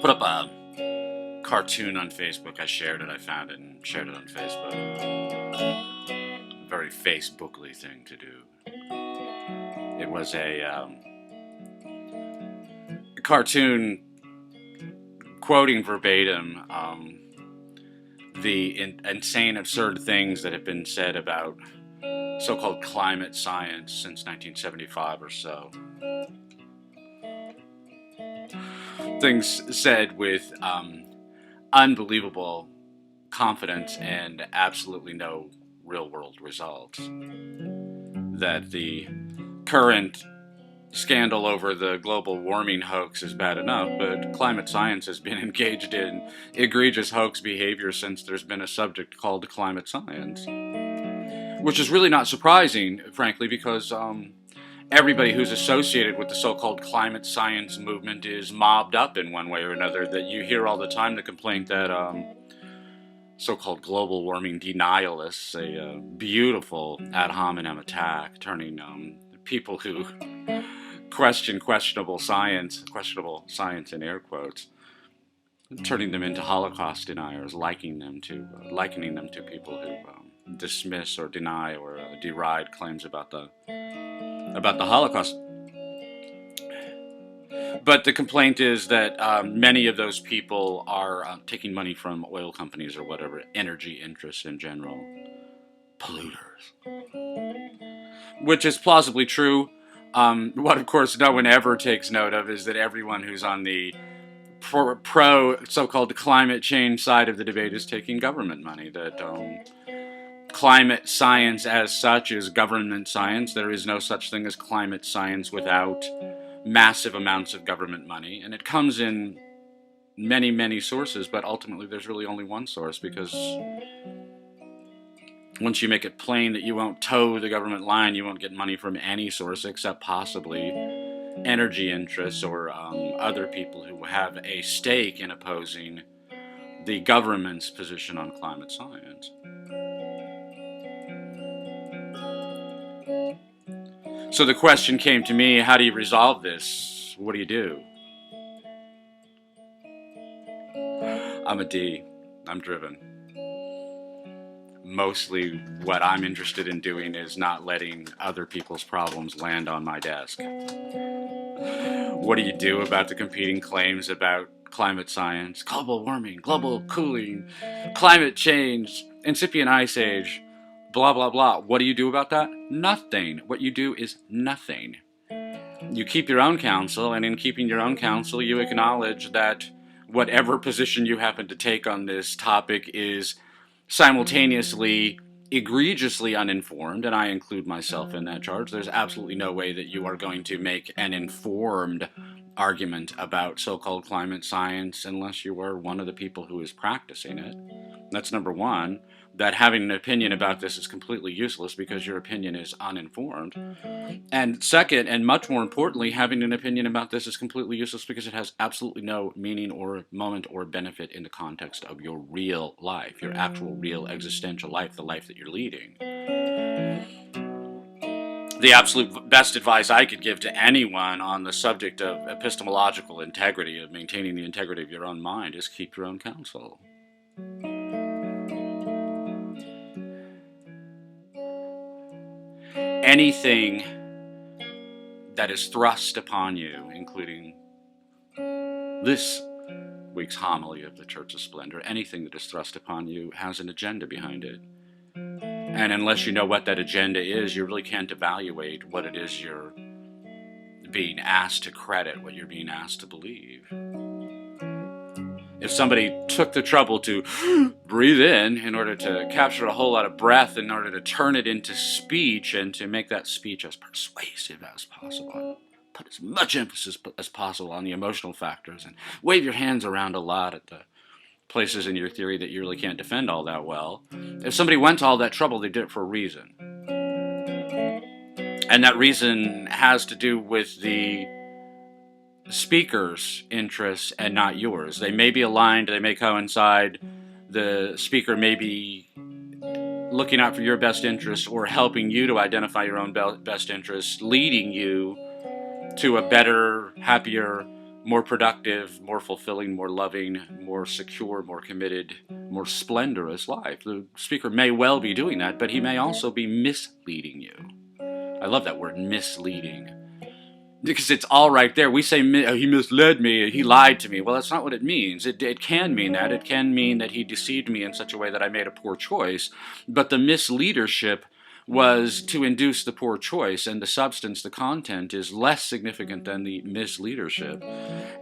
put up a cartoon on Facebook. I shared it. I found it and shared it on Facebook. Very Facebookly thing to do. It was a cartoon quoting verbatim the insane, absurd things that have been said about so-called climate science since 1975 or so. Things said with unbelievable confidence and absolutely no real-world results. That the current scandal over the global warming hoax is bad enough, but climate science has been engaged in egregious hoax behavior since there's been a subject called climate science. Which is really not surprising, frankly, because everybody who's associated with the so-called climate science movement is mobbed up in one way or another. That you hear all the time the complaint that so-called global warming denialists, a beautiful ad hominem attack, turning people who question questionable science in air quotes, turning them into Holocaust deniers, likening them to people who dismiss or deny or deride claims about the Holocaust. But the complaint is that many of those people are taking money from oil companies or whatever, energy interests in general, polluters. Which is plausibly true. What, of course, no one ever takes note of is that everyone who's on the pro so-called climate change side of the debate is taking government money. That climate science as such is government science. There is no such thing as climate science without massive amounts of government money. And it comes in many, many sources, but ultimately there's really only one source, because once you make it plain that you won't toe the government line, you won't get money from any source except possibly energy interests or other people who have a stake in opposing the government's position on climate science. So the question came to me, how do you resolve this? What do you do? I'm a D. I'm driven. Mostly what I'm interested in doing is not letting other people's problems land on my desk. What do you do about the competing claims about climate science, global warming, global cooling, climate change, incipient ice age, blah, blah, blah? What do you do about that? Nothing. What you do is nothing. You keep your own counsel, and in keeping your own counsel, you acknowledge that whatever position you happen to take on this topic is simultaneously egregiously uninformed, and I include myself in that charge. There's absolutely no way that you are going to make an informed argument about so-called climate science unless you are one of the people who is practicing it. That's number one. That having an opinion about this is completely useless because your opinion is uninformed. And second, and much more importantly, having an opinion about this is completely useless because it has absolutely no meaning or moment or benefit in the context of your real life, your actual real existential life, the life that you're leading. The absolute best advice I could give to anyone on the subject of epistemological integrity, of maintaining the integrity of your own mind, is keep your own counsel. Anything that is thrust upon you, including this week's homily of the Church of Splendor, anything that is thrust upon you has an agenda behind it. And unless you know what that agenda is, you really can't evaluate what it is you're being asked to credit, what you're being asked to believe. If somebody took the trouble to breathe in order to capture a whole lot of breath, in order to turn it into speech and to make that speech as persuasive as possible, put as much emphasis as possible on the emotional factors, and wave your hands around a lot at the places in your theory that you really can't defend all that well. If somebody went to all that trouble, they did it for a reason. And that reason has to do with the speaker's interests and not yours. They may be aligned, they may coincide. The speaker may be looking out for your best interests or helping you to identify your own best interests, leading you to a better, happier, more productive, more fulfilling, more loving, more secure, more committed, more splendorous life. The speaker may well be doing that, but he may also be misleading you. I love that word, misleading, because it's all right there. We say, he misled me, he lied to me. Well, that's not what it means. It can mean that. It can mean that he deceived me in such a way that I made a poor choice. But the misleadership was to induce the poor choice, and the substance, the content, is less significant than the misleadership.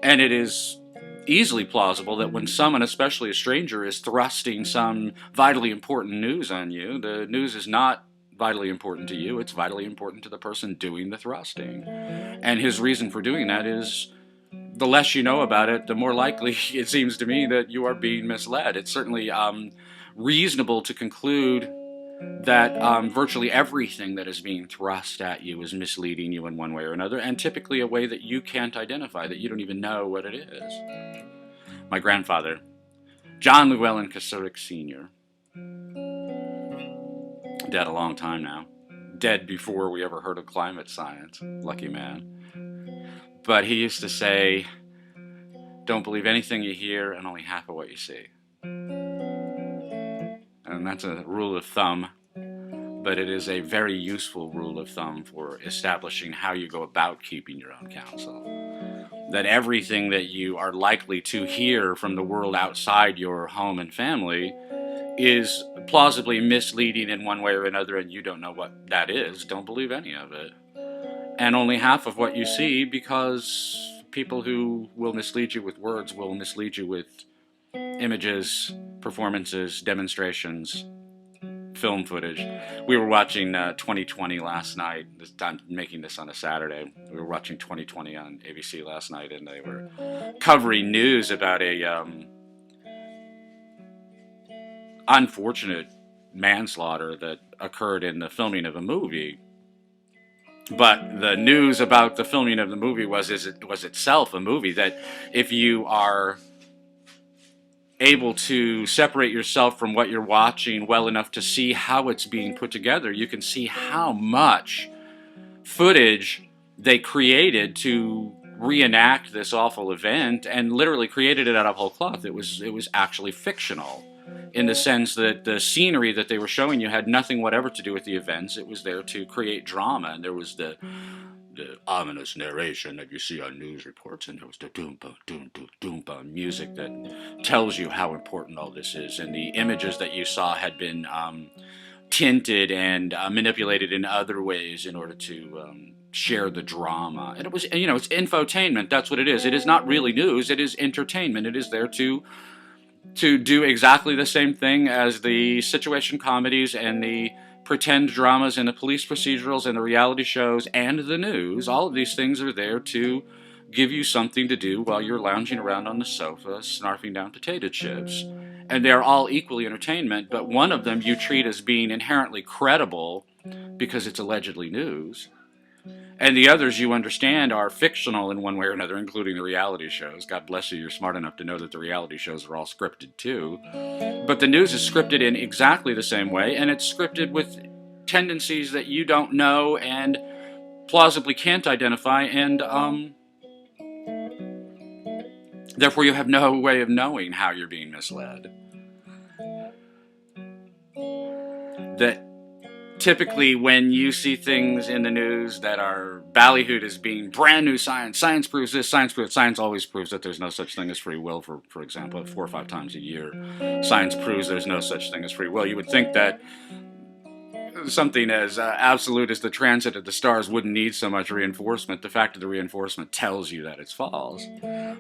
And it is easily plausible that when someone, especially a stranger, is thrusting some vitally important news on you, the news is not vitally important to you, it's vitally important to the person doing the thrusting. And his reason for doing that is, the less you know about it, the more likely it seems to me that you are being misled. It's certainly reasonable to conclude that virtually everything that is being thrust at you is misleading you in one way or another, and typically a way that you can't identify, that you don't even know what it is. My grandfather, John Llewellyn Kasurik Sr., dead a long time now. Dead before we ever heard of climate science. Lucky man. But he used to say, don't believe anything you hear and only half of what you see. And that's a rule of thumb, but it is a very useful rule of thumb for establishing how you go about keeping your own counsel. That everything that you are likely to hear from the world outside your home and family is plausibly misleading in one way or another, and you don't know what that is. Don't believe any of it. And only half of what you see, because people who will mislead you with words will mislead you with images, performances, demonstrations, film footage. We were watching 2020 last night. I'm making this on a Saturday. We were watching 2020 on ABC last night, and they were covering news about a unfortunate manslaughter that occurred in the filming of a movie. But the news about the filming of the movie was itself a movie, that if you are able to separate yourself from what you're watching well enough to see how it's being put together, you can see how much footage they created to reenact this awful event, and literally created it out of whole cloth. It was actually fictional, in the sense that the scenery that they were showing you had nothing whatever to do with the events. It was there to create drama, and there was the ominous narration that you see on news reports, and there was the doompa, doompa, doompa music that tells you how important all this is, and the images that you saw had been tinted and manipulated in other ways in order to share the drama. And it was, it's infotainment. That's what it is. It is not really news. It is entertainment. It is there to do exactly the same thing as the situation comedies and the pretend dramas and the police procedurals and the reality shows and the news. All of these things are there to give you something to do while you're lounging around on the sofa, snarfing down potato chips. And they're all equally entertainment, but one of them you treat as being inherently credible because it's allegedly news. And the others, you understand, are fictional in one way or another, including the reality shows. God bless you, you're smart enough to know that the reality shows are all scripted too. But the news is scripted in exactly the same way, and it's scripted with tendencies that you don't know and plausibly can't identify, and therefore you have no way of knowing how you're being misled. That typically when you see things in the news that are ballyhooed as being brand new science, science proves this, science always proves that there's no such thing as free will, for example, 4 or 5 times a year. Science proves there's no such thing as free will. You would think that something as absolute as the transit of the stars wouldn't need so much reinforcement. The fact of the reinforcement tells you that it's false.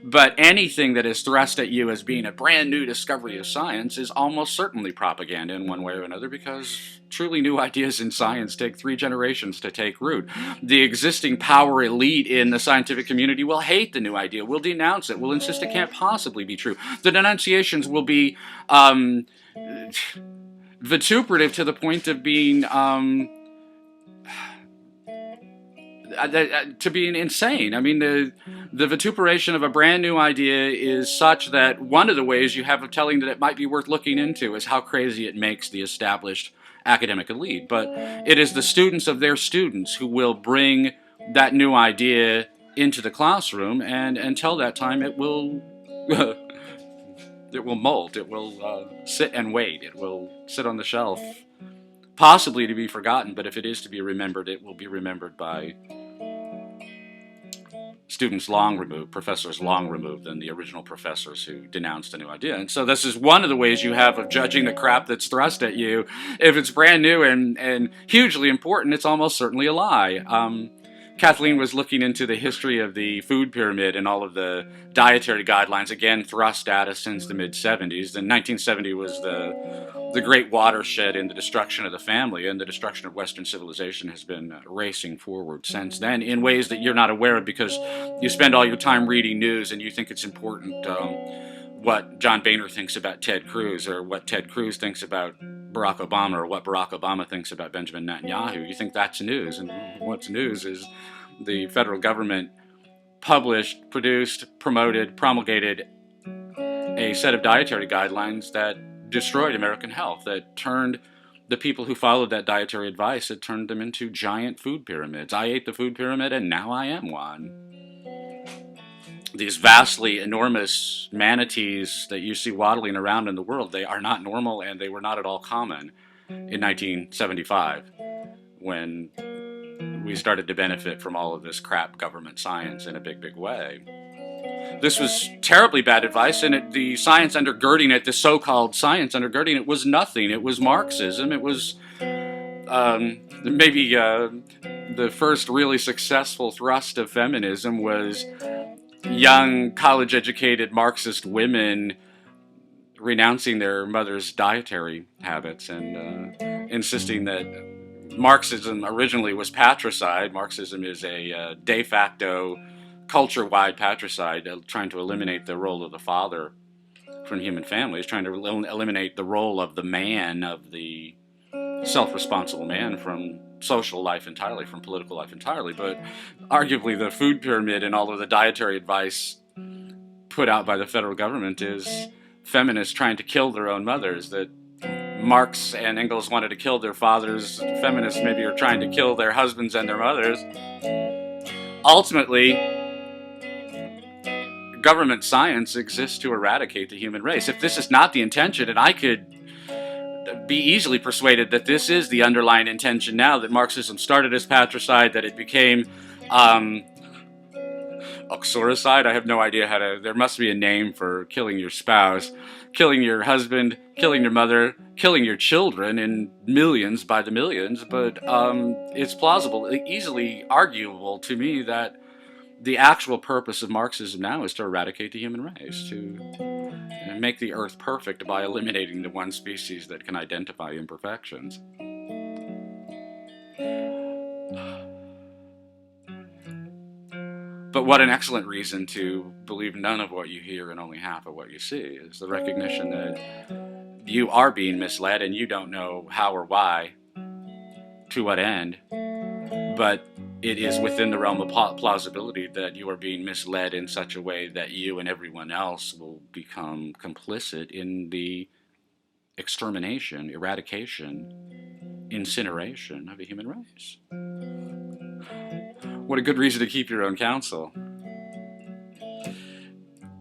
But anything that is thrust at you as being a brand new discovery of science is almost certainly propaganda in one way or another, because truly new ideas in science take 3 generations to take root. The existing power elite in the scientific community will hate the new idea, will denounce it, will insist it can't possibly be true. The denunciations will be vituperative to the point of being to being insane. I mean, the vituperation of a brand new idea is such that one of the ways you have of telling that it might be worth looking into is how crazy it makes the established academic elite. But it is the students of their students who will bring that new idea into the classroom, and until that time, it will it will molt. It will sit and wait. It will sit on the shelf, possibly to be forgotten. But if it is to be remembered, it will be remembered by students long removed, professors long removed than the original professors who denounced a new idea. And so this is one of the ways you have of judging the crap that's thrust at you. If it's brand new and hugely important, it's almost certainly a lie. Kathleen was looking into the history of the food pyramid and all of the dietary guidelines, again, thrust at us since the mid-70s. And 1970 was the great watershed in the destruction of the family, and the destruction of Western civilization has been racing forward since then in ways that you're not aware of because you spend all your time reading news and you think it's important what John Boehner thinks about Ted Cruz, or what Ted Cruz thinks about Barack Obama, or what Barack Obama thinks about Benjamin Netanyahu. You think that's news, and what's news is the federal government published, produced, promoted, promulgated a set of dietary guidelines that destroyed American health, that turned the people who followed that dietary advice, it turned them into giant food pyramids. I ate the food pyramid, and now I am one. These vastly enormous manatees that you see waddling around in the world, they are not normal, and they were not at all common in 1975 when we started to benefit from all of this crap government science in a big, big way. This was terribly bad advice, and the science undergirding it, the so-called science undergirding it, was nothing. It was Marxism. It was maybe the first really successful thrust of feminism was young, college-educated Marxist women renouncing their mother's dietary habits and insisting that Marxism originally was patricide. Marxism is a de facto, culture-wide patricide, trying to eliminate the role of the father from human families, trying to eliminate the role of the man, of the self-responsible man, from social life entirely, from political life entirely. But arguably the food pyramid and all of the dietary advice put out by the federal government is feminists trying to kill their own mothers, that Marx and Engels wanted to kill their fathers. Feminists maybe are trying to kill their husbands and their mothers. Ultimately, government science exists to eradicate the human race. If this is not the intention, and I could be easily persuaded that this is the underlying intention now, that Marxism started as patricide, that it became uxoricide. I have no idea how to, there must be a name for killing your spouse, killing your husband, killing your mother, killing your children in millions by the millions, but it's plausible, easily arguable to me that the actual purpose of Marxism now is to eradicate the human race, to make the earth perfect by eliminating the one species that can identify imperfections. But what an excellent reason to believe none of what you hear and only half of what you see is the recognition that you are being misled and you don't know how or why, to what end, but it is within the realm of plausibility that you are being misled in such a way that you and everyone else will become complicit in the extermination, eradication, incineration of a human race. What a good reason to keep your own counsel.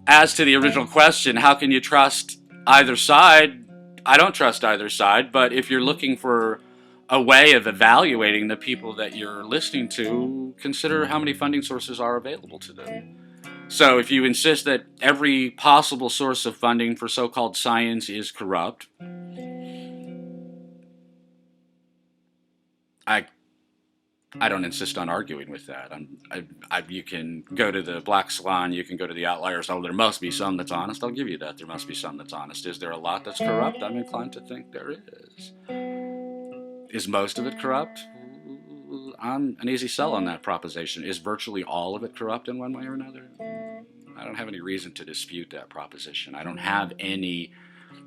As to the original question, how can you trust either side? I don't trust either side, but if you're looking for a way of evaluating the people that you're listening to, consider how many funding sources are available to them. So if you insist that every possible source of funding for so-called science is corrupt, I don't insist on arguing with that. You can go to the Black Swann, you can go to the outliers. Oh, there must be some that's honest. I'll give you that. There must be some that's honest. Is there a lot that's corrupt? I'm inclined to think there is. Is most of it corrupt? I'm an easy sell on that proposition. Is virtually all of it corrupt in one way or another? I don't have any reason to dispute that proposition. I don't have any,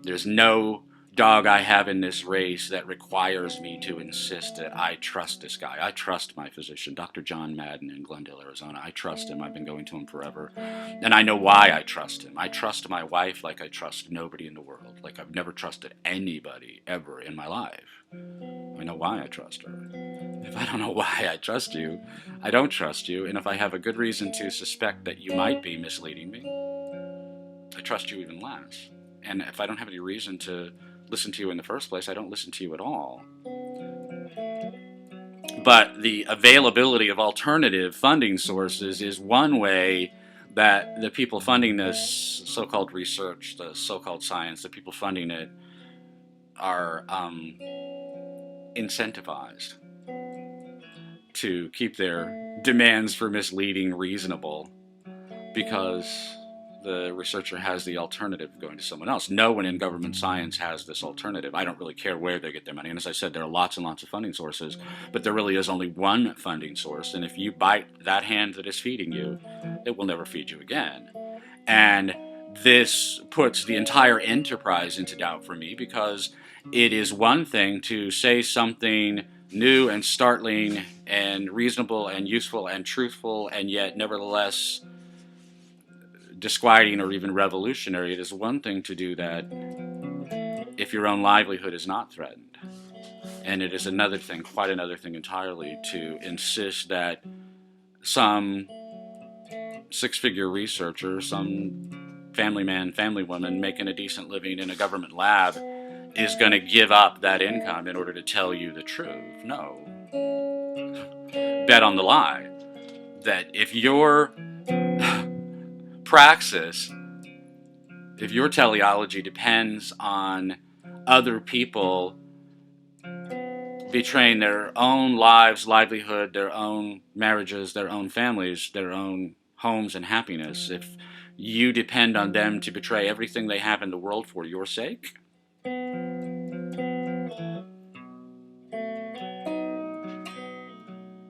there's no dog I have in this race that requires me to insist that I trust this guy. I trust my physician, Dr. John Madden in Glendale, Arizona. I trust him. I've been going to him forever. And I know why I trust him. I trust my wife like I trust nobody in the world. Like I've never trusted anybody ever in my life. I know why I trust her. If I don't know why I trust you, I don't trust you. And if I have a good reason to suspect that you might be misleading me, I trust you even less. And if I don't have any reason to listen to you in the first place, I don't listen to you at all. But the availability of alternative funding sources is one way that the people funding this so-called research, the so-called science, the people funding it are incentivized to keep their demands for misleading reasonable, because the researcher has the alternative of going to someone else. No one in government science has this alternative. I don't really care where they get their money. And as I said, there are lots and lots of funding sources, but there really is only one funding source. And if you bite that hand that is feeding you, it will never feed you again. And this puts the entire enterprise into doubt for me, because it is one thing to say something new and startling and reasonable and useful and truthful, and yet nevertheless disquieting or even revolutionary. It is one thing to do that if your own livelihood is not threatened. And it is another thing, quite another thing entirely, to insist that some six-figure researcher, some family man, family woman making a decent living in a government lab is going to give up that income in order to tell you the truth. No. Bet on the lie. That if your praxis, if your teleology depends on other people betraying their own lives, livelihood, their own marriages, their own families, their own homes and happiness, if you depend on them to betray everything they have in the world for your sake,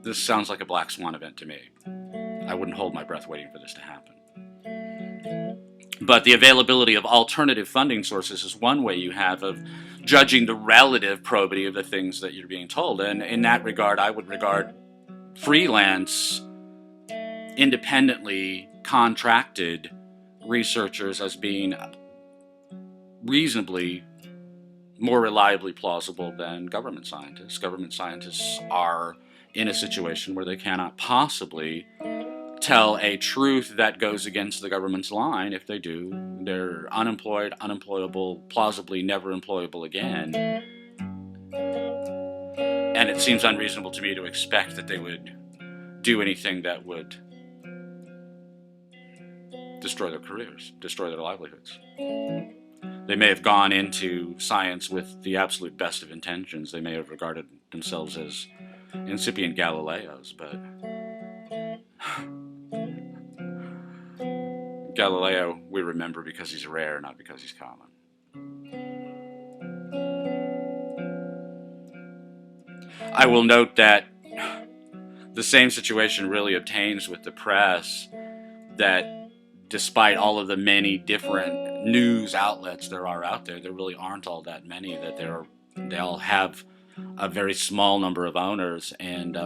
this sounds like a black swan event to me. I wouldn't hold my breath waiting for this to happen. But the availability of alternative funding sources is one way you have of judging the relative probity of the things that you're being told. And in that regard, I would regard freelance, independently contracted researchers as being reasonably more reliably plausible than government scientists. Government scientists are in a situation where they cannot possibly tell a truth that goes against the government's line. If they do, they're unemployed, unemployable, plausibly never employable again. And it seems unreasonable to me to expect that they would do anything that would destroy their careers, destroy their livelihoods. They may have gone into science with the absolute best of intentions. They may have regarded themselves as incipient Galileos, but Galileo we remember because he's rare, not because he's common. I will note that the same situation really obtains with the press, that despite all of the many different news outlets there are out there, there really aren't all that many, that they all have a very small number of owners, and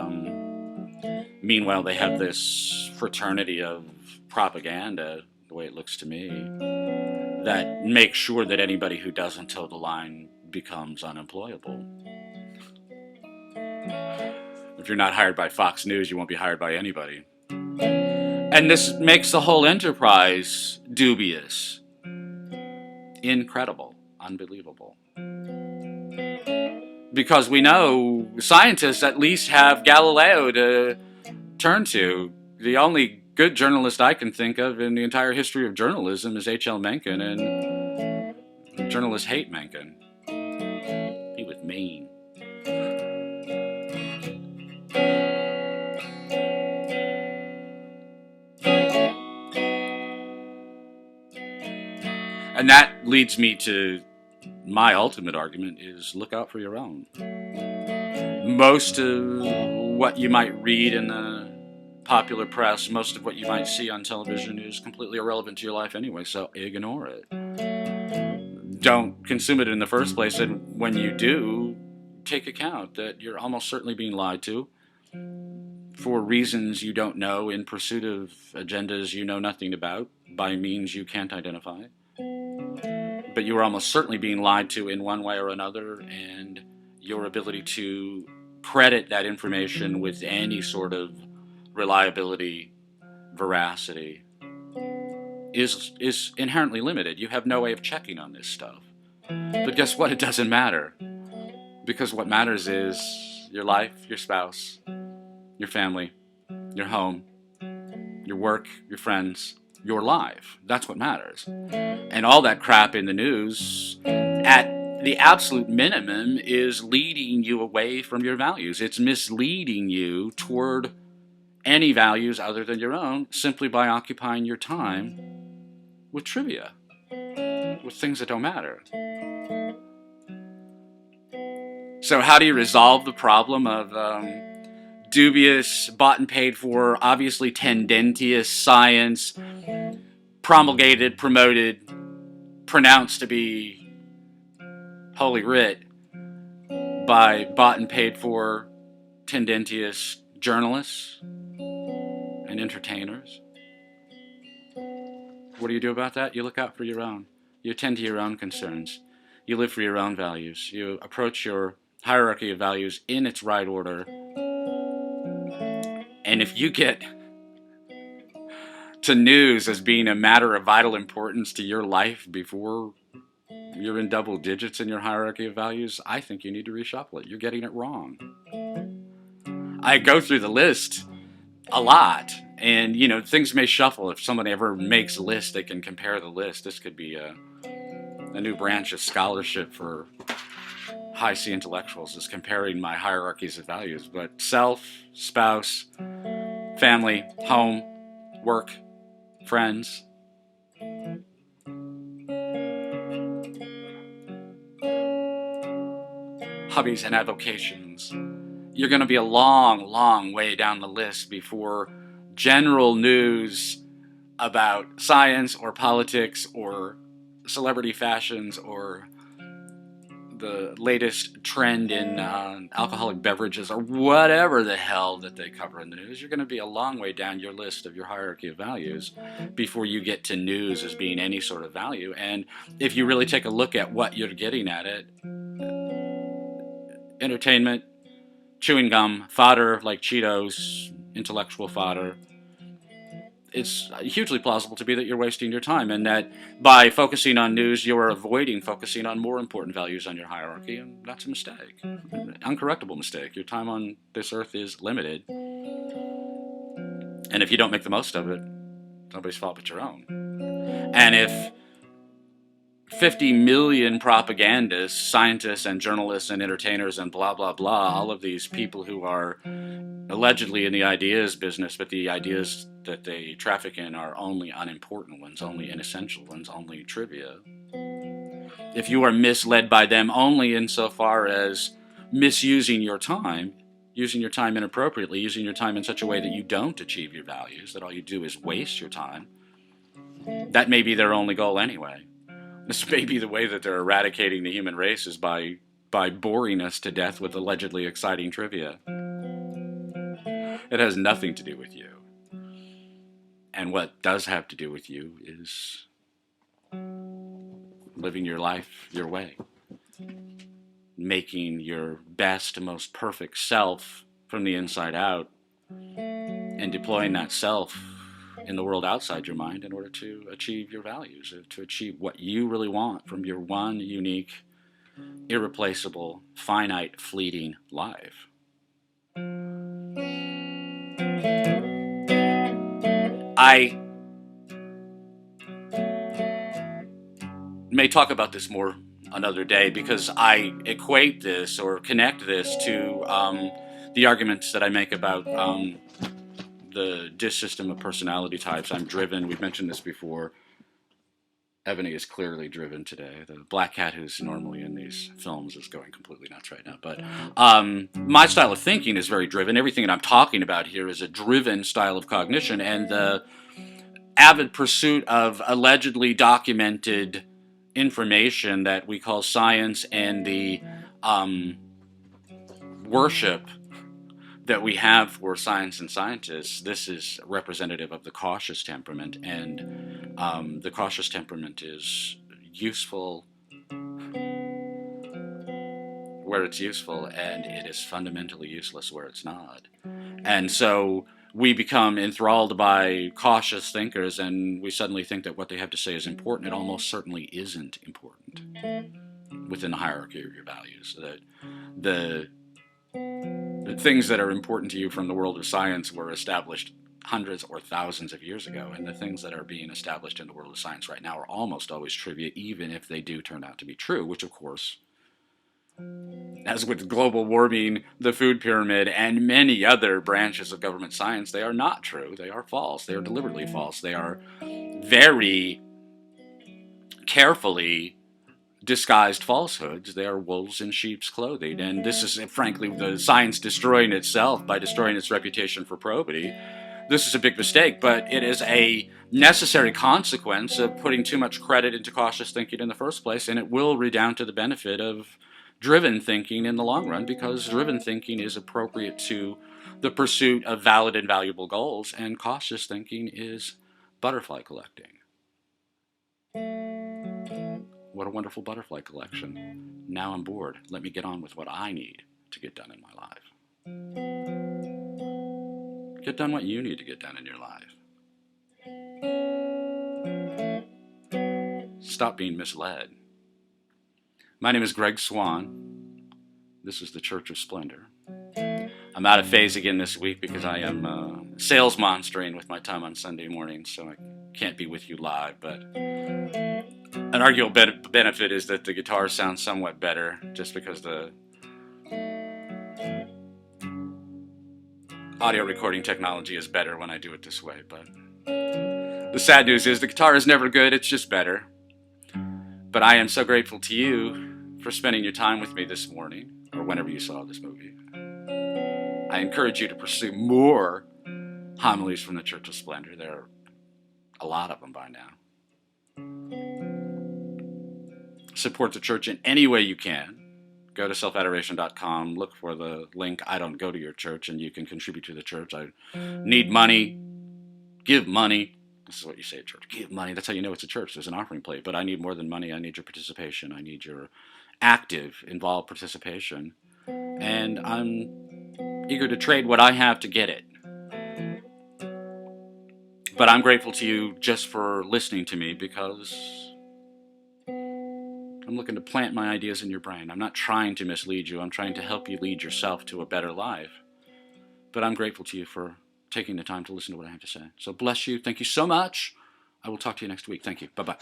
meanwhile they have this fraternity of propaganda, the way it looks to me, that makes sure that anybody who doesn't toe the line becomes unemployable. If you're not hired by Fox News, you won't be hired by anybody. And this makes the whole enterprise dubious, incredible, unbelievable. Because we know scientists at least have Galileo to turn to. The only good journalist I can think of in the entire history of journalism is H.L. Mencken, and journalists hate Mencken. He was mean. And that leads me to my ultimate argument is look out for your own. Most of what you might read in the popular press, most of what you might see on television is completely irrelevant to your life anyway, so ignore it. Don't consume it in the first place, and when you do, take account that you're almost certainly being lied to for reasons you don't know, in pursuit of agendas you know nothing about, by means you can't identify. But you are almost certainly being lied to in one way or another, and your ability to credit that information with any sort of reliability, veracity, is inherently limited. You have no way of checking on this stuff. But guess what? It doesn't matter. Because what matters is your life, your spouse, your family, your home, your work, your friends, your life. That's what matters. And all that crap in the news, at the absolute minimum, is leading you away from your values. It's misleading you toward any values other than your own simply by occupying your time with trivia, with things that don't matter. So how do you resolve the problem of dubious, bought and paid for, obviously tendentious science, promulgated, promoted, pronounced to be holy writ by bought and paid for, tendentious journalists and entertainers? What do you do about that? You look out for your own. You attend to your own concerns. You live for your own values. You approach your hierarchy of values in its right order. And if you get to news as being a matter of vital importance to your life before you're in double digits in your hierarchy of values, I think you need to reshuffle it. You're getting it wrong. I go through the list a lot, and things may shuffle. If somebody ever makes a list, they can compare the list. This could be a new branch of scholarship for high C intellectuals, is comparing my hierarchies of values. But self, spouse, family, home, work, friends, hobbies and avocations. You're going to be a long, long way down the list before general news about science or politics or celebrity fashions or the latest trend in alcoholic beverages or whatever the hell that they cover in the news. You're going to be a long way down your list of your hierarchy of values before you get to news as being any sort of value. And if you really take a look at what you're getting at it, entertainment, chewing gum, fodder like Cheetos, intellectual fodder, it's hugely plausible to be that you're wasting your time, and that by focusing on news, you're avoiding focusing on more important values on your hierarchy, and that's a mistake. An uncorrectable mistake. Your time on this earth is limited, and if you don't make the most of it, nobody's fault but your own. And if 50 million propagandists, scientists, and journalists, and entertainers, and blah, blah, blah, all of these people who are allegedly in the ideas business, but the ideas that they traffic in are only unimportant ones, only inessential ones, only trivia. If you are misled by them only insofar as misusing your time, using your time inappropriately, using your time in such a way that you don't achieve your values, that all you do is waste your time, that may be their only goal anyway. This may be the way that they're eradicating the human race, is by boring us to death with allegedly exciting trivia. It has nothing to do with you. And what does have to do with you is living your life your way. Making your best, most perfect self from the inside out, and deploying that self in the world outside your mind in order to achieve your values, to achieve what you really want from your one unique, irreplaceable, finite, fleeting life. I may talk about this more another day, because I equate this or connect this to the arguments that I make about the DISC system of personality types. I'm driven. We've mentioned this before. Ebony is clearly driven today. The black cat who's normally in these films is going completely nuts right now. But my style of thinking is very driven. Everything that I'm talking about here is a driven style of cognition, and the avid pursuit of allegedly documented information that we call science, and the worship that we have for science and scientists. This is representative of the cautious temperament, and the cautious temperament is useful where it's useful, and it is fundamentally useless where it's not. And so we become enthralled by cautious thinkers, and we suddenly think that what they have to say is important. It almost certainly isn't important within the hierarchy of your values. That the things that are important to you from the world of science were established hundreds or thousands of years ago, and the things that are being established in the world of science right now are almost always trivia, even if they do turn out to be true, which of course, as with global warming, the food pyramid, and many other branches of government science, they are not true. They are false. They are deliberately false. They are very carefully disguised falsehoods. They are wolves in sheep's clothing. And this is, frankly, the science destroying itself by destroying its reputation for probity. This is a big mistake, but it is a necessary consequence of putting too much credit into cautious thinking in the first place, and it will redound to the benefit of driven thinking in the long run, because driven thinking is appropriate to the pursuit of valid and valuable goals, and cautious thinking is butterfly collecting. What a wonderful butterfly collection. Now I'm bored. Let me get on with what I need to get done in my life. Get done what you need to get done in your life. Stop being misled. My name is Greg Swann. This is the Church of Splendor. I'm out of phase again this week because I am sales monstering with my time on Sunday mornings, so I can't be with you live, but an arguable benefit is that the guitar sounds somewhat better, just because the audio recording technology is better when I do it this way. But the sad news is the guitar is never good, it's just better. But I am so grateful to you for spending your time with me this morning, or whenever you saw this movie. I encourage you to pursue more homilies from the Church of Splendor. There are a lot of them by now. Support the church in any way you can. Go to selfadoration.com, look for the link, I don't go to your church, and you can contribute to the church. I need money. Give money. This is what you say at church. Give money. That's how you know it's a church. There's an offering plate. But I need more than money. I need your participation. I need your active, involved participation. And I'm eager to trade what I have to get it. But I'm grateful to you just for listening to me, because I'm looking to plant my ideas in your brain. I'm not trying to mislead you. I'm trying to help you lead yourself to a better life. But I'm grateful to you for taking the time to listen to what I have to say. So bless you. Thank you so much. I will talk to you next week. Thank you. Bye-bye.